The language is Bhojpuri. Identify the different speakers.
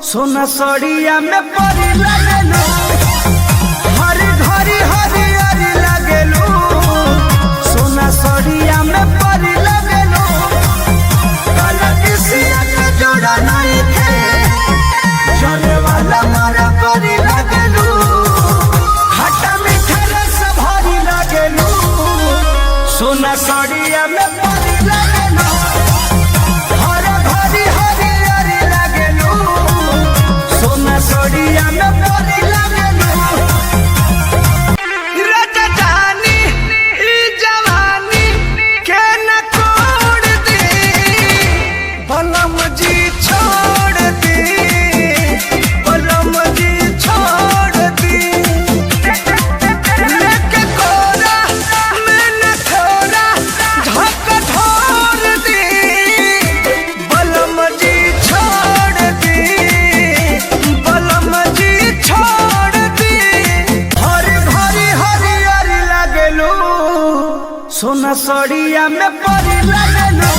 Speaker 1: सोना सड़िया में परी लगेलू, हरी घरी हरी हरी लगेलू। सोना सड़िया में परी लगेलू, काला किसिया के जोड़ा नहीं थे, जले वाला मारा परी लगेलू। खट्टा मीठा रस भरी लगेलू, सोना सड़िया में परी लगेलू, हरी घरी हरी हरी लगेलू। सोना सड़िया में परी लगेलू। राजा जानी ई जवानी के न कोड़ दी, बलम जी छोड़ दी, बलम जी छोड़ दी। लेके कोरा में न थोड़ा झक ढोर दी, बलम जी छोड़ दी, बलम जी छोड़ दी। हरी भरी हरी हरी लगेलू, सोना सड़िया में परी लगेलू।